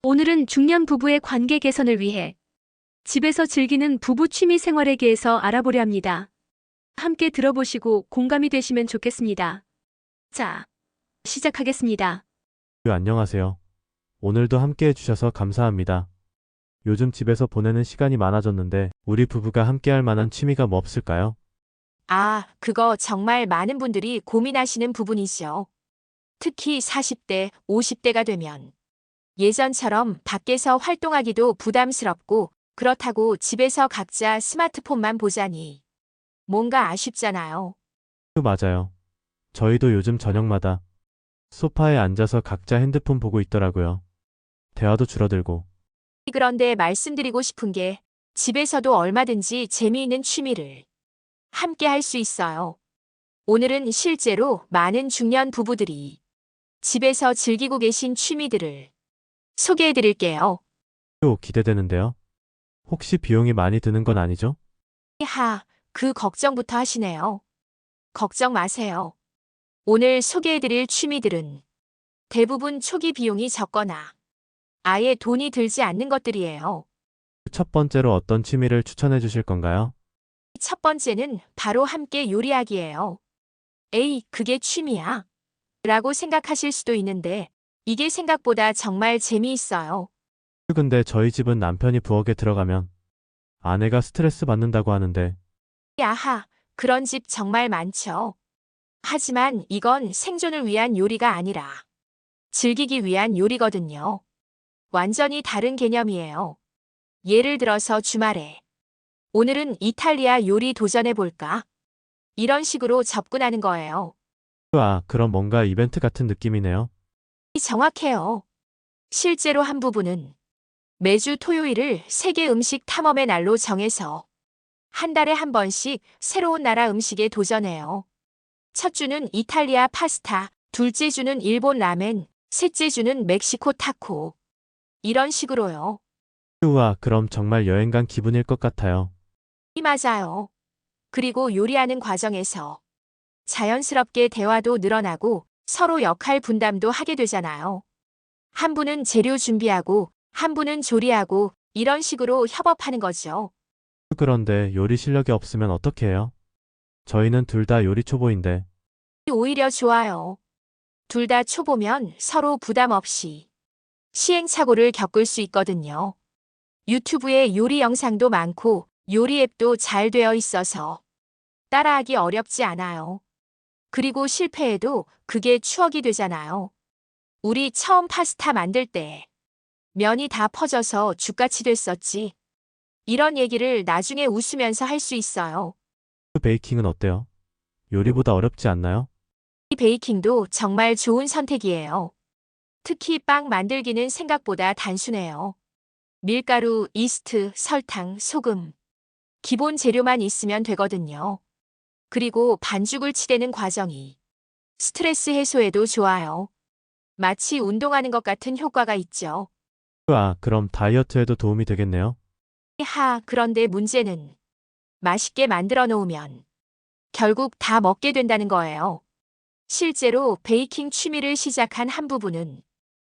오늘은 중년 부부의 관계 개선을 위해 집에서 즐기는 부부 취미 생활에 대해서 알아보려 합니다. 함께 들어보시고 공감이 되시면 좋겠습니다. 자, 시작하겠습니다. 안녕하세요. 오늘도 함께 해주셔서 감사합니다. 요즘 집에서 보내는 시간이 많아졌는데 우리 부부가 함께 할 만한 취미가 뭐 없을까요? 아, 그거 정말 많은 분들이 고민하시는 부분이죠. 특히 40대, 50대가 되면 예전처럼 밖에서 활동하기도 부담스럽고 그렇다고 집에서 각자 스마트폰만 보자니 뭔가 아쉽잖아요. 맞아요. 저희도 요즘 저녁마다 소파에 앉아서 각자 핸드폰 보고 있더라고요. 대화도 줄어들고. 그런데 말씀드리고 싶은 게 집에서도 얼마든지 재미있는 취미를 함께 할 수 있어요. 오늘은 실제로 많은 중년 부부들이 집에서 즐기고 계신 취미들을 소개해 드릴게요. 기대되는데요. 혹시 비용이 많이 드는 건 아니죠? 그 걱정부터 하시네요. 걱정 마세요. 오늘 소개해 드릴 취미들은 대부분 초기 비용이 적거나 아예 돈이 들지 않는 것들이에요. 첫 번째로 어떤 취미를 추천해 주실 건가요? 첫 번째는 바로 함께 요리하기예요. 에이, 그게 취미야? 라고 생각하실 수도 있는데 이게 생각보다 정말 재미있어요. 근데 저희 집은 남편이 부엌에 들어가면 아내가 스트레스 받는다고 하는데 야하, 그런 집 정말 많죠. 하지만 이건 생존을 위한 요리가 아니라 즐기기 위한 요리거든요. 완전히 다른 개념이에요. 예를 들어서 주말에 오늘은 이탈리아 요리 도전해볼까? 이런 식으로 접근하는 거예요. 그럼 뭔가 이벤트 같은 느낌이네요. 정확해요. 실제로 한 부부는 매주 토요일을 세계 음식 탐험의 날로 정해서 한 달에 한 번씩 새로운 나라 음식에 도전해요. 첫 주는 이탈리아 파스타, 둘째 주는 일본 라멘, 셋째 주는 멕시코 타코. 이런 식으로요. 그럼 정말 여행 간 기분일 것 같아요. 맞아요. 그리고 요리하는 과정에서 자연스럽게 대화도 늘어나고 서로 역할 분담도 하게 되잖아요. 한 분은 재료 준비하고 한 분은 조리하고 이런 식으로 협업하는 거죠. 그런데 요리 실력이 없으면 어떻게 해요? 저희는 둘 다 요리 초보인데 오히려 좋아요. 둘 다 초보면 서로 부담 없이 시행착오를 겪을 수 있거든요. 유튜브에 요리 영상도 많고 요리 앱도 잘 되어 있어서 따라하기 어렵지 않아요. 그리고 실패해도 그게 추억이 되잖아요. 우리 처음 파스타 만들 때 면이 다 퍼져서 죽같이 됐었지. 이런 얘기를 나중에 웃으면서 할 수 있어요. 베이킹은 어때요? 요리보다 어렵지 않나요? 이 베이킹도 정말 좋은 선택이에요. 특히 빵 만들기는 생각보다 단순해요. 밀가루, 이스트, 설탕, 소금. 기본 재료만 있으면 되거든요. 그리고 반죽을 치대는 과정이 스트레스 해소에도 좋아요. 마치 운동하는 것 같은 효과가 있죠. 그럼 다이어트에도 도움이 되겠네요. 그런데 문제는 맛있게 만들어 놓으면 결국 다 먹게 된다는 거예요. 실제로 베이킹 취미를 시작한 한 부부는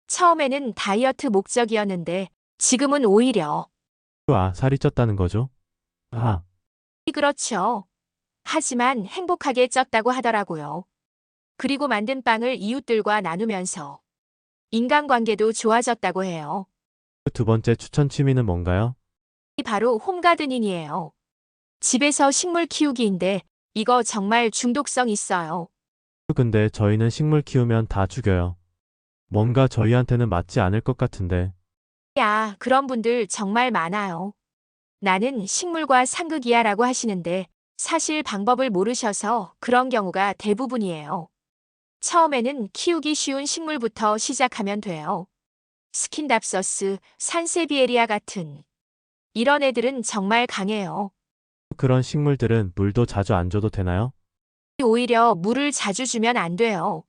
처음에는 다이어트 목적이었는데 지금은 오히려 살이 쪘다는 거죠? 아, 그렇죠. 하지만 행복하게 쪘다고 하더라고요. 그리고 만든 빵을 이웃들과 나누면서 인간관계도 좋아졌다고 해요. 두 번째 추천 취미는 뭔가요? 이 바로 홈가드닝이에요. 집에서 식물 키우기인데 이거 정말 중독성 있어요. 근데 저희는 식물 키우면 다 죽여요. 뭔가 저희한테는 맞지 않을 것 같은데. 야, 그런 분들 정말 많아요. 나는 식물과 상극이야라고 하시는데 사실 방법을 모르셔서 그런 경우가 대부분이에요. 처음에는 키우기 쉬운 식물부터 시작하면 돼요. 스킨답서스, 산세비에리아 같은 이런 애들은 정말 강해요. 그런 식물들은 물도 자주 안 줘도 되나요? 오히려 물을 자주 주면 안 돼요.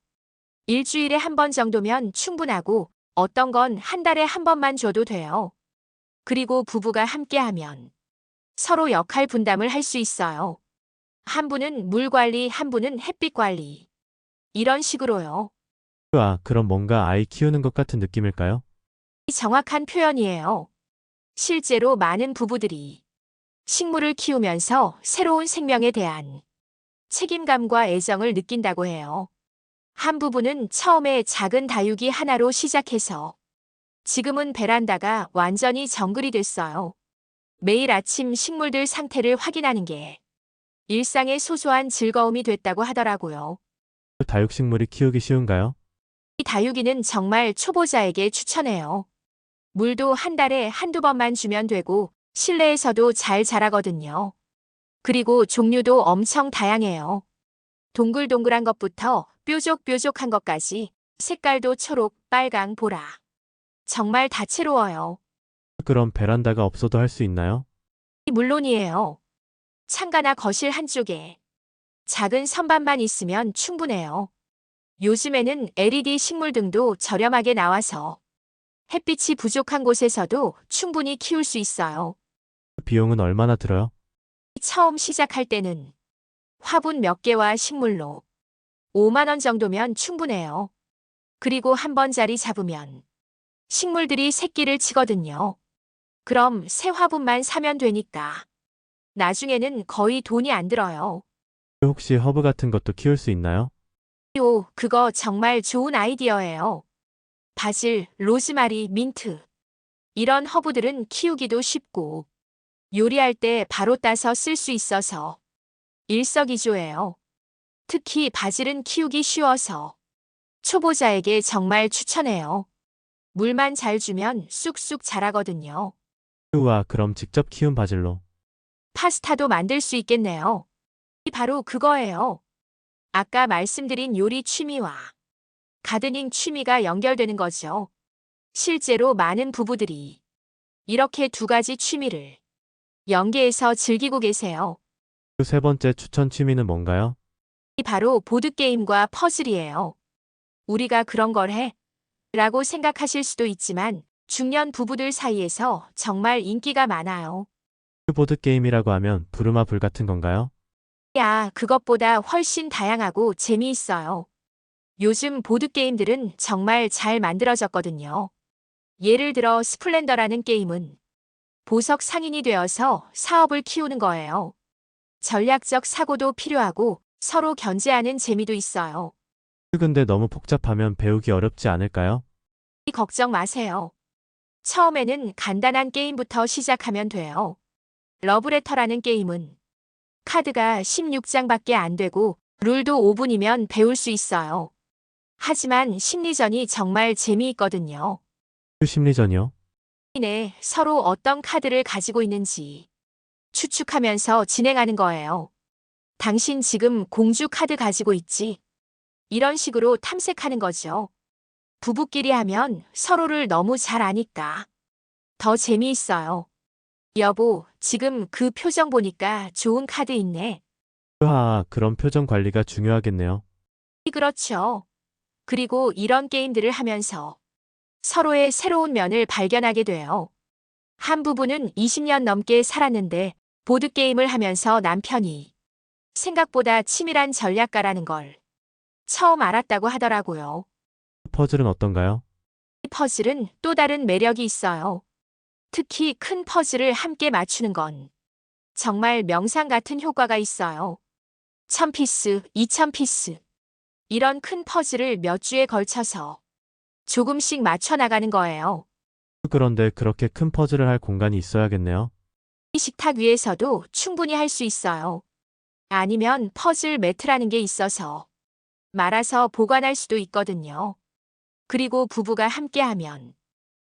일주일에 한 번 정도면 충분하고 어떤 건 한 달에 한 번만 줘도 돼요. 그리고 부부가 함께하면 서로 역할 분담을 할 수 있어요. 한 분은 물 관리, 한 분은 햇빛 관리. 이런 식으로요. 그럼 뭔가 아이 키우는 것 같은 느낌일까요? 정확한 표현이에요. 실제로 많은 부부들이 식물을 키우면서 새로운 생명에 대한 책임감과 애정을 느낀다고 해요. 한 부부는 처음에 작은 다육이 하나로 시작해서 지금은 베란다가 완전히 정글이 됐어요. 매일 아침 식물들 상태를 확인하는 게 일상의 소소한 즐거움이 됐다고 하더라고요. 다육식물이 키우기 쉬운가요? 이 다육이는 정말 초보자에게 추천해요. 물도 한 달에 한두 번만 주면 되고 실내에서도 잘 자라거든요. 그리고 종류도 엄청 다양해요. 동글동글한 것부터 뾰족뾰족한 것까지 색깔도 초록, 빨강, 보라. 정말 다채로워요. 그럼 베란다가 없어도 할 수 있나요? 물론이에요. 창가나 거실 한쪽에 작은 선반만 있으면 충분해요. 요즘에는 LED 식물 등도 저렴하게 나와서 햇빛이 부족한 곳에서도 충분히 키울 수 있어요. 비용은 얼마나 들어요? 처음 시작할 때는 화분 몇 개와 식물로 5만 원 정도면 충분해요. 그리고 한 번 자리 잡으면 식물들이 새끼를 치거든요. 그럼 새 화분만 사면 되니까 나중에는 거의 돈이 안 들어요. 혹시 허브 같은 것도 키울 수 있나요? 그거 정말 좋은 아이디어예요. 바질, 로즈마리, 민트. 이런 허브들은 키우기도 쉽고 요리할 때 바로 따서 쓸 수 있어서 일석이조예요. 특히 바질은 키우기 쉬워서 초보자에게 정말 추천해요. 물만 잘 주면 쑥쑥 자라거든요. 우와, 그럼 직접 키운 바질로 파스타도 만들 수 있겠네요. 바로 그거예요. 아까 말씀드린 요리 취미와 가드닝 취미가 연결되는 거죠. 실제로 많은 부부들이 이렇게 두 가지 취미를 연계해서 즐기고 계세요. 세 번째 추천 취미는 뭔가요? 바로 보드게임과 퍼즐이에요. 우리가 그런 걸 해? 라고 생각하실 수도 있지만 중년 부부들 사이에서 정말 인기가 많아요. 보드 게임이라고 하면 부르마 불 같은 건가요? 그것보다 훨씬 다양하고 재미있어요. 요즘 보드게임들은 정말 잘 만들어졌거든요. 예를 들어 스플렌더라는 게임은 보석 상인이 되어서 사업을 키우는 거예요. 전략적 사고도 필요하고 서로 견제하는 재미도 있어요. 근데 너무 복잡하면 배우기 어렵지 않을까요? 걱정 마세요. 처음에는 간단한 게임부터 시작하면 돼요. 러브레터라는 게임은 카드가 16장밖에 안 되고 룰도 5분이면 배울 수 있어요. 하지만 심리전이 정말 재미있거든요. 심리전이요? 네, 서로 어떤 카드를 가지고 있는지 추측하면서 진행하는 거예요. 당신 지금 공주 카드 가지고 있지? 이런 식으로 탐색하는 거죠. 부부끼리 하면 서로를 너무 잘 아니까 더 재미있어요. 여보, 지금 그 표정 보니까 좋은 카드 있네. 그럼 표정 관리가 중요하겠네요. 그렇죠. 그리고 이런 게임들을 하면서 서로의 새로운 면을 발견하게 돼요. 한 부부는 20년 넘게 살았는데 보드게임을 하면서 남편이 생각보다 치밀한 전략가라는 걸 처음 알았다고 하더라고요. 퍼즐은 어떤가요? 이 퍼즐은 또 다른 매력이 있어요. 특히 큰 퍼즐을 함께 맞추는 건 정말 명상 같은 효과가 있어요. 1000피스, 2000피스. 이런 큰 퍼즐을 몇 주에 걸쳐서 조금씩 맞춰 나가는 거예요. 그런데 그렇게 큰 퍼즐을 할 공간이 있어야겠네요. 이 식탁 위에서도 충분히 할 수 있어요. 아니면 퍼즐 매트라는 게 있어서 말아서 보관할 수도 있거든요. 그리고 부부가 함께하면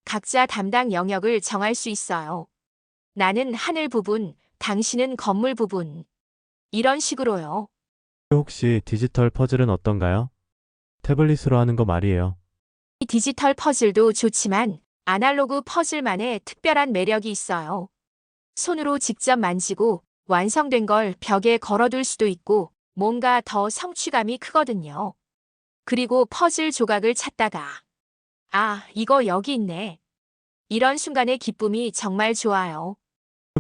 각자 담당 영역을 정할 수 있어요. 나는 하늘 부분, 당신은 건물 부분. 이런 식으로요. 혹시 디지털 퍼즐은 어떤가요? 태블릿으로 하는 거 말이에요. 이 디지털 퍼즐도 좋지만 아날로그 퍼즐만의 특별한 매력이 있어요. 손으로 직접 만지고 완성된 걸 벽에 걸어둘 수도 있고 뭔가 더 성취감이 크거든요. 그리고 퍼즐 조각을 찾다가 이거 여기 있네. 이런 순간의 기쁨이 정말 좋아요.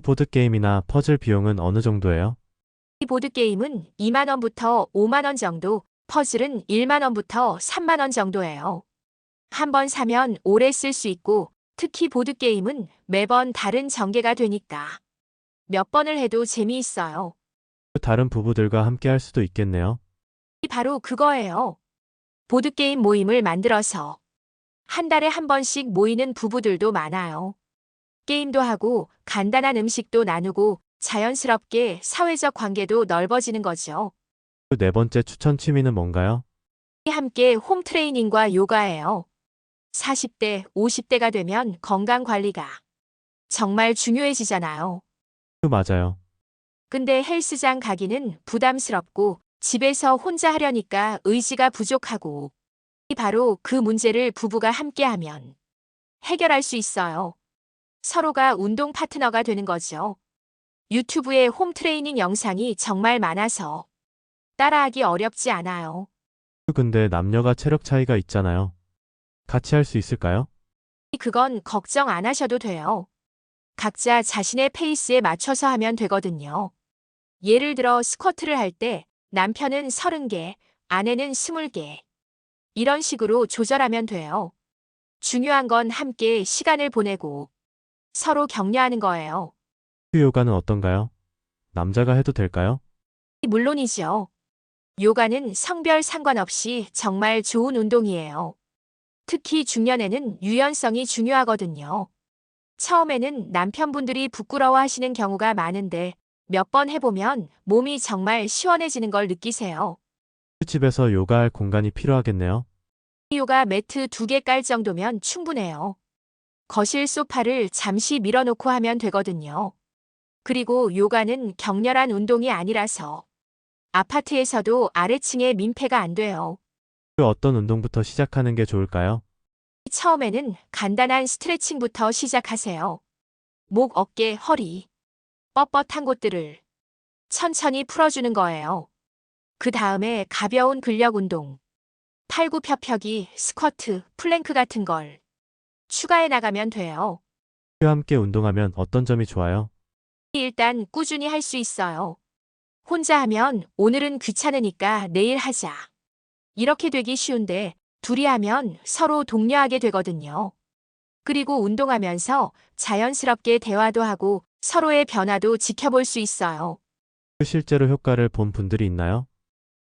보드게임이나 퍼즐 비용은 어느 정도예요? 이 보드게임은 2만 원부터 5만 원 정도, 퍼즐은 1만 원부터 3만 원 정도예요. 한 번 사면 오래 쓸 수 있고 특히 보드게임은 매번 다른 전개가 되니까 몇 번을 해도 재미있어요. 다른 부부들과 함께 할 수도 있겠네요. 바로 그거예요. 보드게임 모임을 만들어서 한 달에 한 번씩 모이는 부부들도 많아요. 게임도 하고 간단한 음식도 나누고 자연스럽게 사회적 관계도 넓어지는 거죠. 네 번째 추천 취미는 뭔가요? 함께 홈 트레이닝과 요가예요. 40대, 50대가 되면 건강 관리가 정말 중요해지잖아요. 맞아요. 근데 헬스장 가기는 부담스럽고 집에서 혼자 하려니까 의지가 부족하고 바로 그 문제를 부부가 함께하면 해결할 수 있어요. 서로가 운동 파트너가 되는 거죠. 유튜브에 홈 트레이닝 영상이 정말 많아서 따라하기 어렵지 않아요. 근데 남녀가 체력 차이가 있잖아요. 같이 할 수 있을까요? 그건 걱정 안 하셔도 돼요. 각자 자신의 페이스에 맞춰서 하면 되거든요. 예를 들어 스쿼트를 할 때 남편은 30개, 아내는 20개. 이런 식으로 조절하면 돼요. 중요한 건 함께 시간을 보내고 서로 격려하는 거예요. 요가는 어떤가요? 남자가 해도 될까요? 물론이죠. 요가는 성별 상관없이 정말 좋은 운동이에요. 특히 중년에는 유연성이 중요하거든요. 처음에는 남편분들이 부끄러워하시는 경우가 많은데 몇 번 해보면 몸이 정말 시원해지는 걸 느끼세요. 집에서 요가할 공간이 필요하겠네요. 요가 매트 2개 깔 정도면 충분해요. 거실 소파를 잠시 밀어놓고 하면 되거든요. 그리고 요가는 격렬한 운동이 아니라서 아파트에서도 아래층에 민폐가 안 돼요. 어떤 운동부터 시작하는 게 좋을까요? 처음에는 간단한 스트레칭부터 시작하세요. 목, 어깨, 허리, 뻣뻣한 곳들을 천천히 풀어주는 거예요. 그 다음에 가벼운 근력 운동, 팔굽혀펴기, 스쿼트, 플랭크 같은 걸 추가해 나가면 돼요. 함께 운동하면 어떤 점이 좋아요? 일단 꾸준히 할 수 있어요. 혼자 하면 오늘은 귀찮으니까 내일 하자. 이렇게 되기 쉬운데 둘이 하면 서로 독려하게 되거든요. 그리고 운동하면서 자연스럽게 대화도 하고 서로의 변화도 지켜볼 수 있어요. 실제로 효과를 본 분들이 있나요?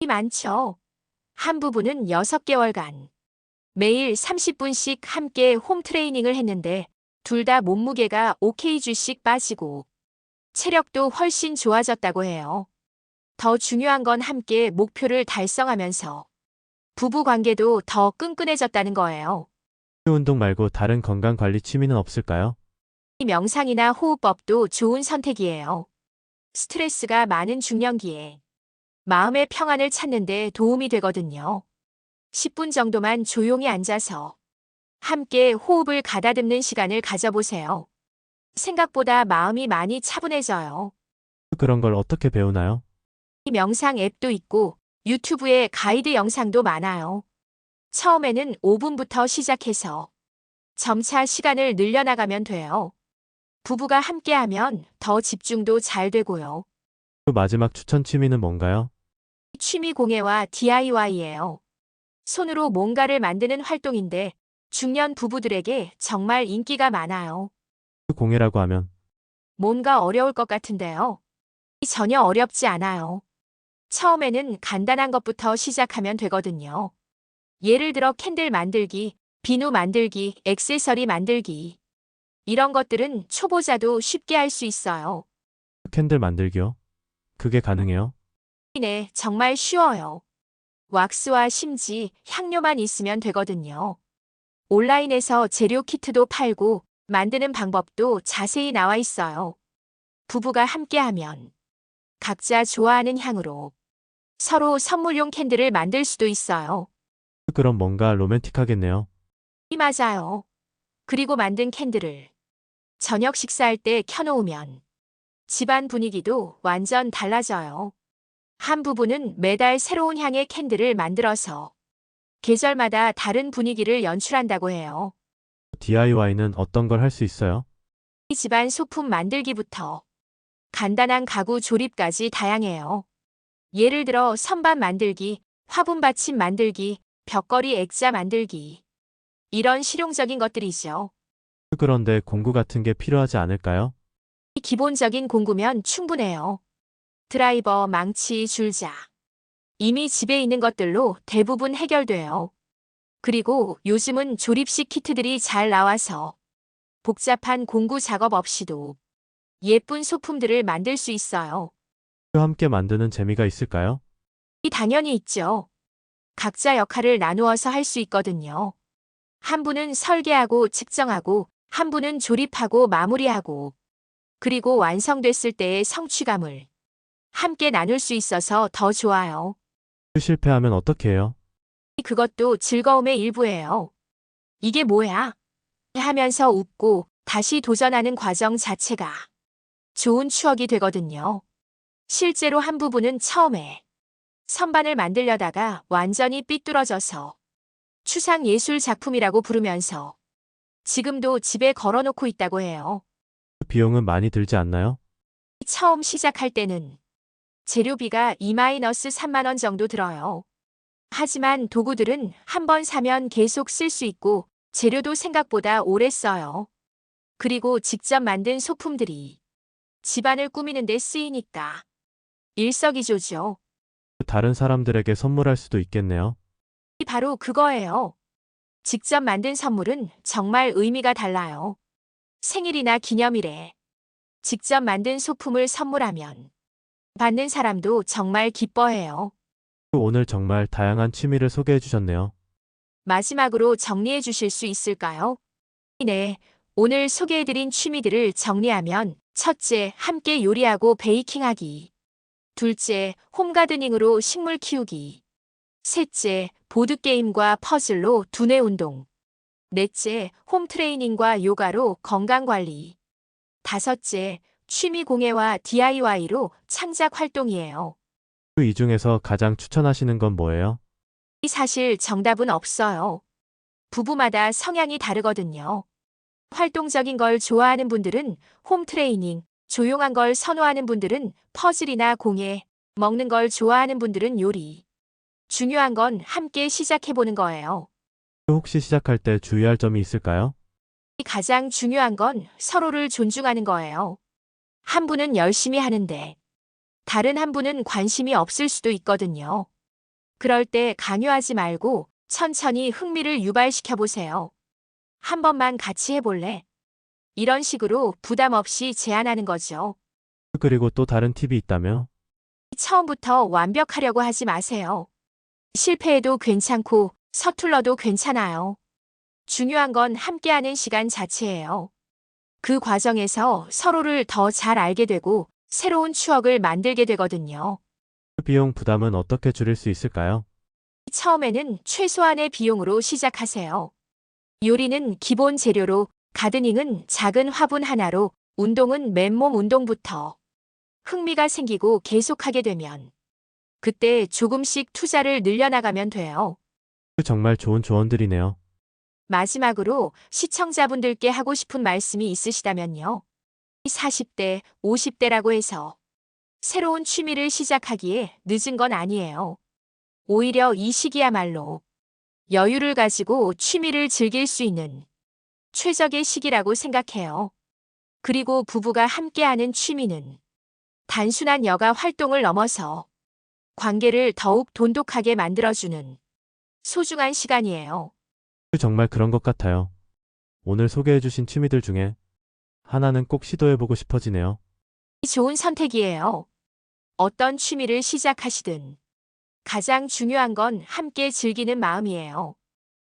많죠. 한 부부는 6개월간 매일 30분씩 함께 홈 트레이닝을 했는데 둘 다 몸무게가 5kg씩 빠지고 체력도 훨씬 좋아졌다고 해요. 더 중요한 건 함께 목표를 달성하면서 부부 관계도 더 끈끈해졌다는 거예요. 운동 말고 다른 건강 관리 취미는 없을까요? 명상이나 호흡법도 좋은 선택이에요. 스트레스가 많은 중년기에 마음의 평안을 찾는 데 도움이 되거든요. 10분 정도만 조용히 앉아서 함께 호흡을 가다듬는 시간을 가져보세요. 생각보다 마음이 많이 차분해져요. 그런 걸 어떻게 배우나요? 이 명상 앱도 있고 유튜브에 가이드 영상도 많아요. 처음에는 5분부터 시작해서 점차 시간을 늘려나가면 돼요. 부부가 함께하면 더 집중도 잘 되고요. 마지막 추천 취미는 뭔가요? 취미 공예와 DIY예요. 손으로 뭔가를 만드는 활동인데 중년 부부들에게 정말 인기가 많아요. 공예라고 하면 뭔가 어려울 것 같은데요. 전혀 어렵지 않아요. 처음에는 간단한 것부터 시작하면 되거든요. 예를 들어 캔들 만들기, 비누 만들기, 액세서리 만들기. 이런 것들은 초보자도 쉽게 할 수 있어요. 캔들 만들기요? 그게 가능해요? 네, 정말 쉬워요. 왁스와 심지, 향료만 있으면 되거든요. 온라인에서 재료 키트도 팔고 만드는 방법도 자세히 나와 있어요. 부부가 함께하면 각자 좋아하는 향으로 서로 선물용 캔들을 만들 수도 있어요. 그럼 뭔가 로맨틱하겠네요. 맞아요. 그리고 만든 캔들을 저녁 식사할 때 켜놓으면 집안 분위기도 완전 달라져요. 한 부부는 매달 새로운 향의 캔들을 만들어서 계절마다 다른 분위기를 연출한다고 해요. DIY는 어떤 걸 할 수 있어요? 이 집안 소품 만들기부터 간단한 가구 조립까지 다양해요. 예를 들어 선반 만들기, 화분 받침 만들기, 벽걸이 액자 만들기. 이런 실용적인 것들이죠. 그런데 공구 같은 게 필요하지 않을까요? 기본적인 공구면 충분해요. 드라이버, 망치, 줄자. 이미 집에 있는 것들로 대부분 해결돼요. 그리고 요즘은 조립식 키트들이 잘 나와서 복잡한 공구 작업 없이도 예쁜 소품들을 만들 수 있어요. 함께 만드는 재미가 있을까요? 당연히 있죠. 각자 역할을 나누어서 할 수 있거든요. 한 분은 설계하고 측정하고, 한 분은 조립하고 마무리하고, 그리고 완성됐을 때의 성취감을 함께 나눌 수 있어서 더 좋아요. 실패하면 어떻게 해요? 그것도 즐거움의 일부예요. 이게 뭐야? 하면서 웃고 다시 도전하는 과정 자체가 좋은 추억이 되거든요. 실제로 한 부부는 처음에 선반을 만들려다가 완전히 삐뚤어져서 추상 예술 작품이라고 부르면서 지금도 집에 걸어놓고 있다고 해요. 비용은 많이 들지 않나요? 처음 시작할 때는 재료비가 2-3만 원 정도 들어요. 하지만 도구들은 한 번 사면 계속 쓸 수 있고 재료도 생각보다 오래 써요. 그리고 직접 만든 소품들이 집안을 꾸미는 데 쓰이니까 일석이조죠. 다른 사람들에게 선물할 수도 있겠네요. 바로 그거예요. 직접 만든 선물은 정말 의미가 달라요. 생일이나 기념일에 직접 만든 소품을 선물하면 받는 사람도 정말 기뻐해요. 오늘 정말 다양한 취미를 소개해 주셨네요. 마지막으로 정리해 주실 수 있을까요? 네, 오늘 소개해드린 취미들을 정리하면 첫째, 함께 요리하고 베이킹하기. 둘째, 홈가드닝으로 식물 키우기. 셋째, 보드게임과 퍼즐로 두뇌 운동. 넷째, 홈트레이닝과 요가로 건강관리. 다섯째, 취미 공예와 DIY로 창작 활동이에요. 이 중에서 가장 추천하시는 건 뭐예요? 사실 정답은 없어요. 부부마다 성향이 다르거든요. 활동적인 걸 좋아하는 분들은 홈트레이닝, 조용한 걸 선호하는 분들은 퍼즐이나 공예, 먹는 걸 좋아하는 분들은 요리. 중요한 건 함께 시작해보는 거예요. 혹시 시작할 때 주의할 점이 있을까요? 가장 중요한 건 서로를 존중하는 거예요. 한 분은 열심히 하는데 다른 한 분은 관심이 없을 수도 있거든요. 그럴 때 강요하지 말고 천천히 흥미를 유발시켜 보세요. 한 번만 같이 해볼래? 이런 식으로 부담 없이 제안하는 거죠. 그리고 또 다른 팁이 있다며? 처음부터 완벽하려고 하지 마세요. 실패해도 괜찮고 서툴러도 괜찮아요. 중요한 건 함께하는 시간 자체예요. 그 과정에서 서로를 더 잘 알게 되고 새로운 추억을 만들게 되거든요. 비용 부담은 어떻게 줄일 수 있을까요? 처음에는 최소한의 비용으로 시작하세요. 요리는 기본 재료로, 가드닝은 작은 화분 하나로, 운동은 맨몸 운동부터. 흥미가 생기고 계속하게 되면 그때 조금씩 투자를 늘려나가면 돼요. 정말 좋은 조언들이네요. 마지막으로 시청자분들께 하고 싶은 말씀이 있으시다면요. 40대, 50대라고 해서 새로운 취미를 시작하기에 늦은 건 아니에요. 오히려 이 시기야말로 여유를 가지고 취미를 즐길 수 있는 최적의 시기라고 생각해요. 그리고 부부가 함께하는 취미는 단순한 여가 활동을 넘어서 관계를 더욱 돈독하게 만들어주는 소중한 시간이에요. 정말 그런 것 같아요. 오늘 소개해 주신 취미들 중에 하나는 꼭 시도해 보고 싶어지네요. 좋은 선택이에요. 어떤 취미를 시작하시든 가장 중요한 건 함께 즐기는 마음이에요.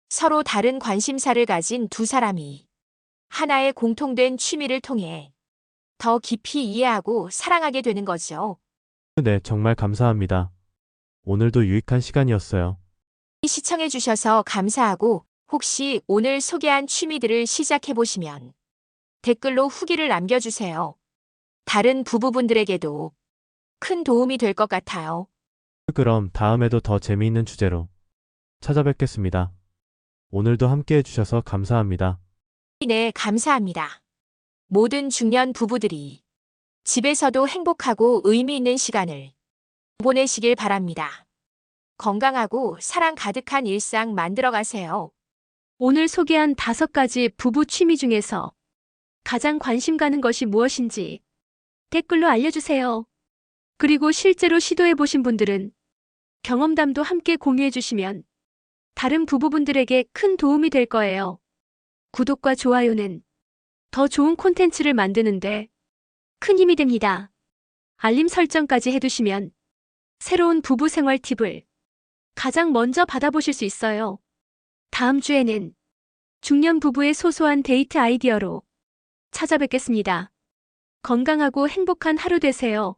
서로 다른 관심사를 가진 두 사람이 하나의 공통된 취미를 통해 더 깊이 이해하고 사랑하게 되는 거죠. 네, 정말 감사합니다. 오늘도 유익한 시간이었어요. 시청해주셔서 감사하고 혹시 오늘 소개한 취미들을 시작해보시면 댓글로 후기를 남겨주세요. 다른 부부분들에게도 큰 도움이 될 것 같아요. 그럼 다음에도 더 재미있는 주제로 찾아뵙겠습니다. 오늘도 함께 해주셔서 감사합니다. 네, 감사합니다. 모든 중년 부부들이 집에서도 행복하고 의미 있는 시간을 보내시길 바랍니다. 건강하고 사랑 가득한 일상 만들어 가세요. 오늘 소개한 5가지 부부 취미 중에서 가장 관심 가는 것이 무엇인지 댓글로 알려주세요. 그리고 실제로 시도해보신 분들은 경험담도 함께 공유해주시면 다른 부부분들에게 큰 도움이 될 거예요. 구독과 좋아요는 더 좋은 콘텐츠를 만드는데 큰 힘이 됩니다. 알림 설정까지 해두시면 새로운 부부 생활 팁을 가장 먼저 받아보실 수 있어요. 다음 주에는 중년 부부의 소소한 데이트 아이디어로 찾아뵙겠습니다. 건강하고 행복한 하루 되세요.